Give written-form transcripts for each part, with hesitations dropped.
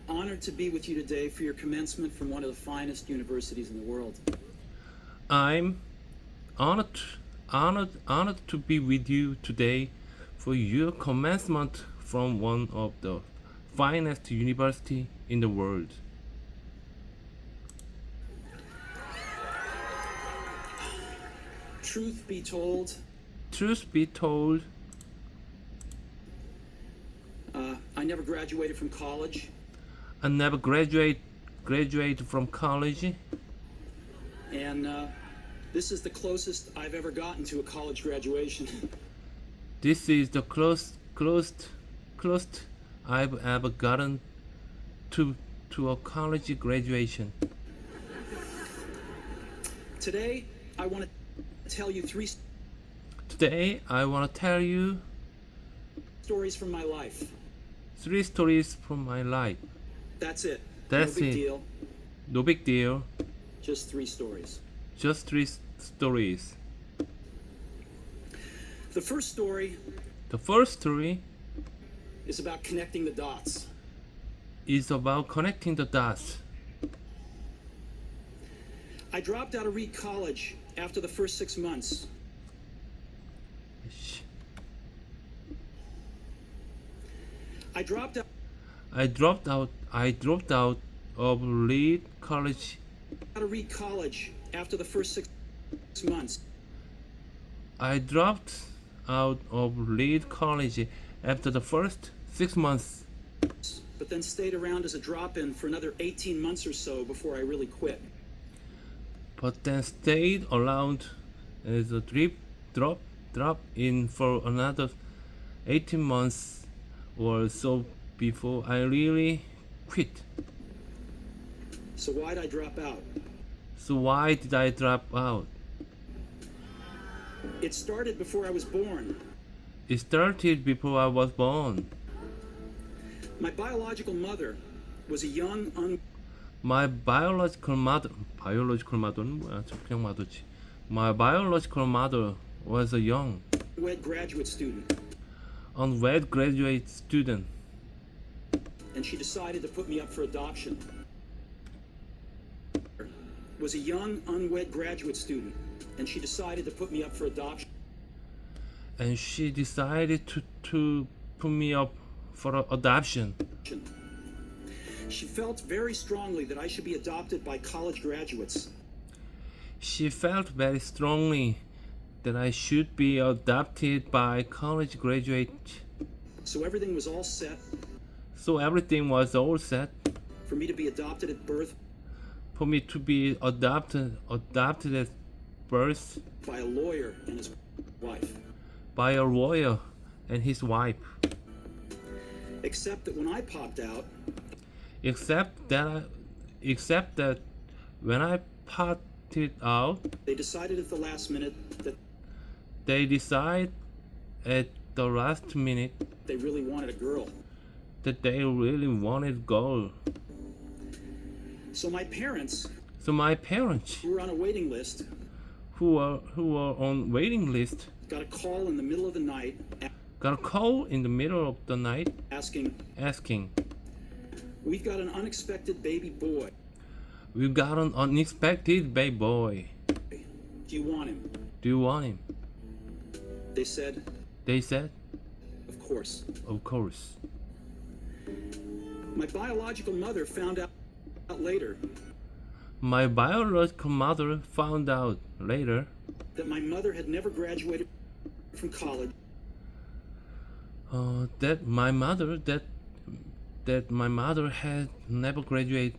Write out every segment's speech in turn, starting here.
Honored to be with you today for your commencement from one of the finest universities in the world. I'm honored, honored to be with you today for your commencement from one of the finest university in the world. Truth be told, Truth be told, I never graduated from college, I never graduated from college, and this is the closest I've ever gotten to a college graduation. This is the closest I've ever gotten to a college graduation. Today, I want to tell you three Today I want to tell you stories from my life. 3 stories from my life. That's it. That's no big it. deal. No big deal. Just 3 stories. Just 3 stories. The first story The first story is about connecting the dots. is about connecting the dots. I dropped out of Reed College after the first 6 months. I dropped out I dropped out of Reed College. of Reed College after the first 6 months. I dropped out of Reed College after the first 6 months, But then stayed around as a drop-in for another 18 months or so before I really quit. but then stayed around as a drop in for another 18 months or so before I really quit. So why'd I drop out? So why did I drop out? It started before I was born. It started before I was born. My biological mother was a young, My biological mother는 뭐야? 저 그냥 mother지. My biological mother was a young, unwed graduate student, unwed graduate student, and she decided to put me up for adoption. Was a young, unwed graduate student, and she decided to put me up for adoption. and she decided to put me up for adoption. She felt very strongly that I should be adopted by college graduates. She felt very strongly that I should be adopted by college graduate. So everything was all set So everything was all set for me to be adopted at birth for me to be adopted at birth by a lawyer and his wife. by a lawyer and his wife. Except that when I popped out, Except that when I popped it out, they decided at the last minute that they decide at the last minute they really wanted a girl. that they really wanted girl. So my parents, So my parents, who were on a waiting list, who were on waiting list, got a call in the middle of the night got a call in the middle of the night asking, asking, "We've got an unexpected baby boy. "We got an unexpected baby boy. Do you want him?" Do you want him?" They said, They said, "Of course." "Of course." My biological mother found out later My biological mother found out later that my mother had never graduated from college that my mother had never graduated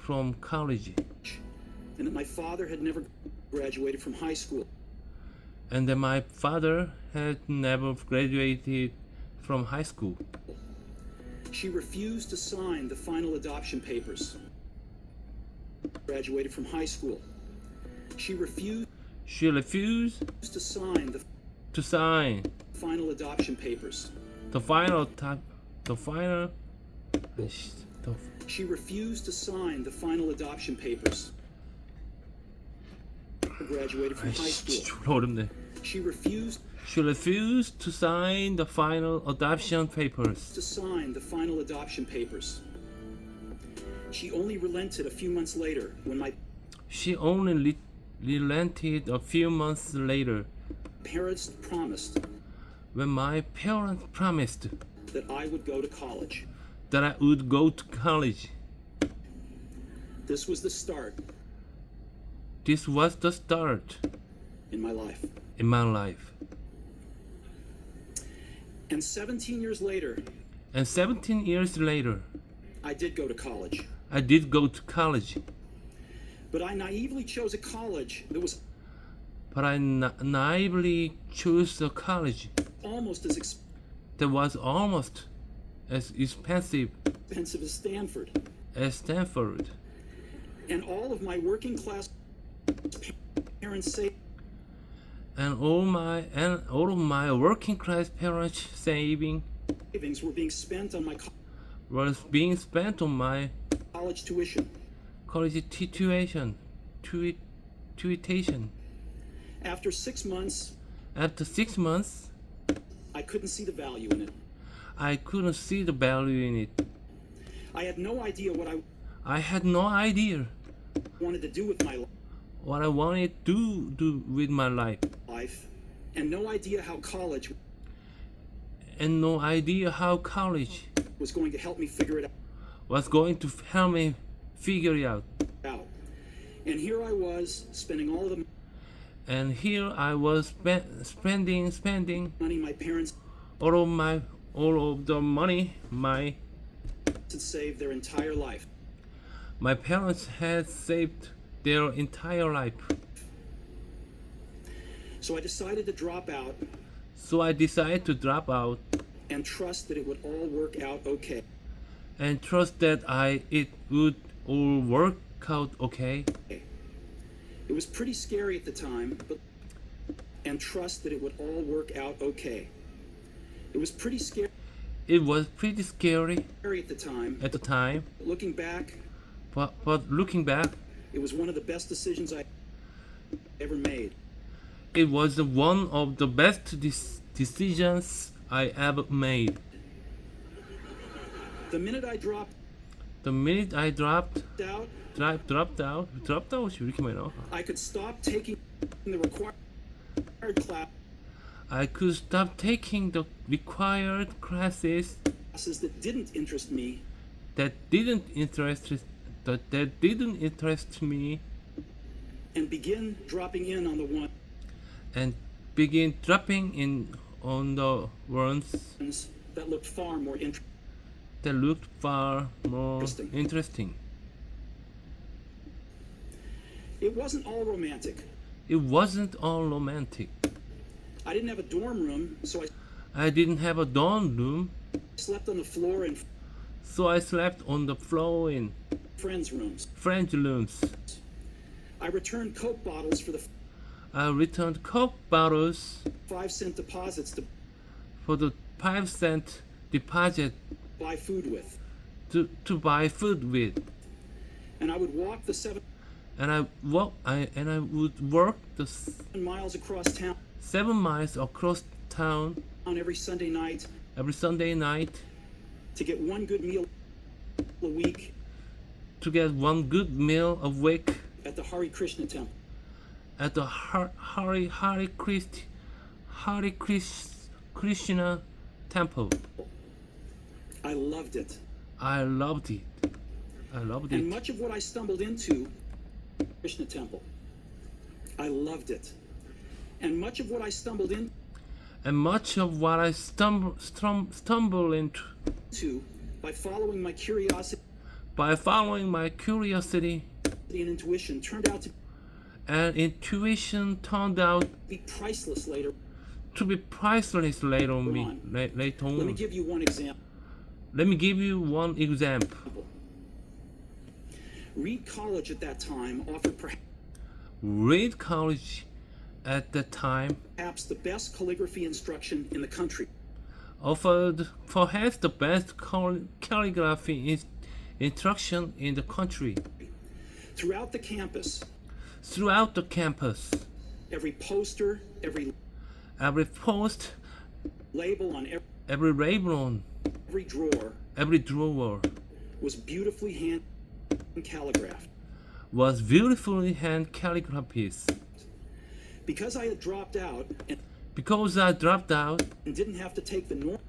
from college, and that my father had never graduated from high school. and that my father had never graduated from high school. She refused to sign the final adoption papers. Graduated from high school. She refused She refused to sign the to sign final adoption papers. the final the final the, She refused to sign the final adoption papers. Graduated from high school. 졸라 어렵네. She refused She refused to sign the final adoption papers. to sign the final adoption papers. She only relented a few months later when my She only relented a few months later parents promised when my parents promised that I would go to college. that I would go to college. This was the start This was the start in my life. in my life. And 17 years later, And 17 years later, I did go to college. I did go to college, But I naively chose a college that was but I naively chose a college almost as that was almost as expensive expensive as Stanford. as Stanford. And all of my working class parents say And all of my working class parents' savings savings were being spent on my was being spent on my college tuition. college tuition. After 6 months, After 6 months, I couldn't see the value in it. I couldn't see the value in it. I had no idea what I I had no idea wanted to do with my what I wanted to do with my life, life, and no idea how college and no idea how college was going to help me figure it was going to help me figure it out. out. And here I was spending all of the And here I was spending money my parents all of the money had saved their entire life. my parents had saved their entire life. So I decided to drop out So I decided to drop out and trust that it would all work out okay. and trust that it would all work out okay. It was pretty scary at the time, but and trust that it would all work out okay. It was pretty scary It was pretty scary at the time. at the time, Looking back, but looking back, it was one of the best decisions I ever made. it was one of the best decisions I ever made. The minute I dropped The minute I dropped out, out이 왜 이렇게 많이 나와? I could stop taking the required I could stop taking the required classes classes that didn't interest me that didn't interest me and begin dropping in on the ones and begin dropping in on the ones that looked far more that looked far more Interesting. interesting. It wasn't all romantic. It wasn't all romantic. I didn't have a dorm room, so I didn't have a dorm room, I slept on the floor in so I slept on the floor in friends' rooms. French rooms. I returned Coke bottles for the I returned Coke bottles 5-cent deposits to for the 5-cent deposit buy food with. to buy food with, And I would walk the 7 and I would work the miles across town 7 miles across town on every Sunday night every Sunday night to get one good meal a week to get one good meal a week at the Hare Krishna temple. at the Krishna temple. I loved it. I loved it. I loved And it. much of what I stumbled into Krishna temple. I loved it. And much of what I stumbled And much of what I stumble into into by following my curiosity by following my curiosity and intuition turned out to and intuition turned out be priceless later. to be priceless later on. Later Let me on. give you one example. Let me give you one example. Reed College at that time offered Reed College at the time perhaps the best calligraphy instruction in the country. offered perhaps the best calligraphy instruction in the country. Throughout the campus, Throughout the campus, every poster, every every post, label on every label on every drawer every drawer was beautifully calligraphed. was beautifully hand calligraphed. Because I had dropped out Because I dropped out and didn't have to take the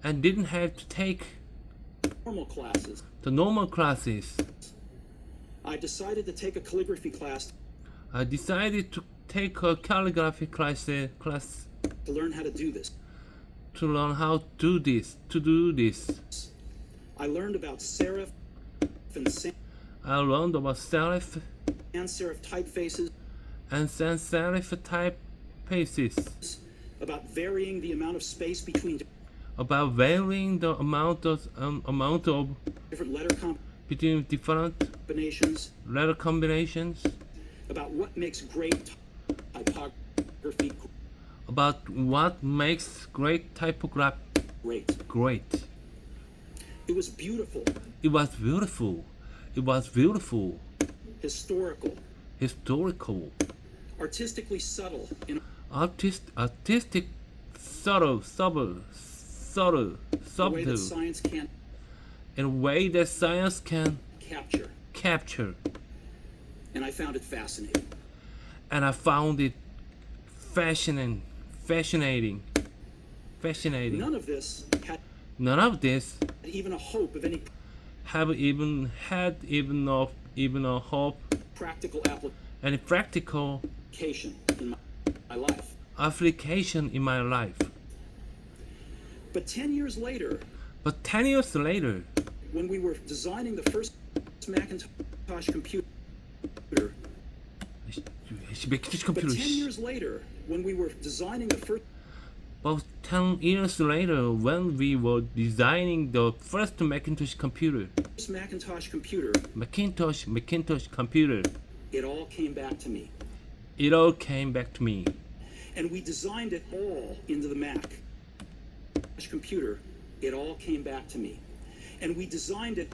and didn't have to take normal classes, the normal classes, I decided to take a calligraphy class I decided to take a calligraphy class to learn how to do this. to learn how to do this. I learned about serif and I learned about serif sans serif typefaces, and sans serif typefaces, about varying the amount of space between about varying the amount of different letter between different combinations, letter combinations, about what makes great typography about what makes great typography great. great. It was beautiful, It was beautiful. It was beautiful, historical, historical, artistically subtle in artistic, subtle, a way that subtle, science can't in a way that science can capture. And I found it fascinating. And I found it fascinating. None of this had None of this even a hope of any have even had even a hope practical and practical application in my life. application in my life. But 10 years later, But 10 years later, when we were designing the first Macintosh computer, Macintosh but 10 computer. years later, when we were designing the first About 10 years later, when we were designing the first Macintosh computer, Macintosh computer, Macintosh computer, it all came back to me. it all came back to me. And we designed it all into the Mac computer. It all came back to me. And we designed it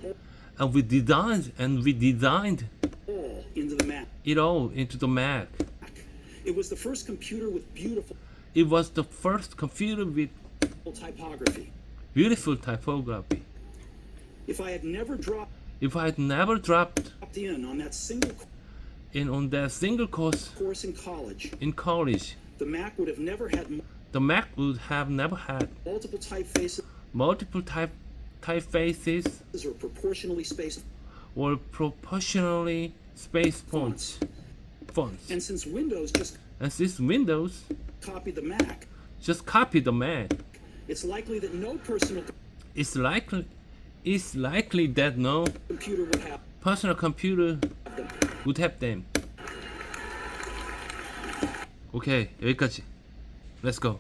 And we designed all into the Mac. it all into the Mac. It was the first computer with beautiful It was the first computer with typography. beautiful typography. If I had never dropped If I had never dropped in on that single in on that single course course in college, in college, the Mac would have never had the Mac would have never had multiple typefaces multiple typefaces or proportionally spaced or proportionally spaced fonts. And since Windows just And since Windows copied the Mac, just copied the Mac, it's likely that no personal it's likely that no computer would have personal computer them. would have them. 오케이, 여기까지. Let's go.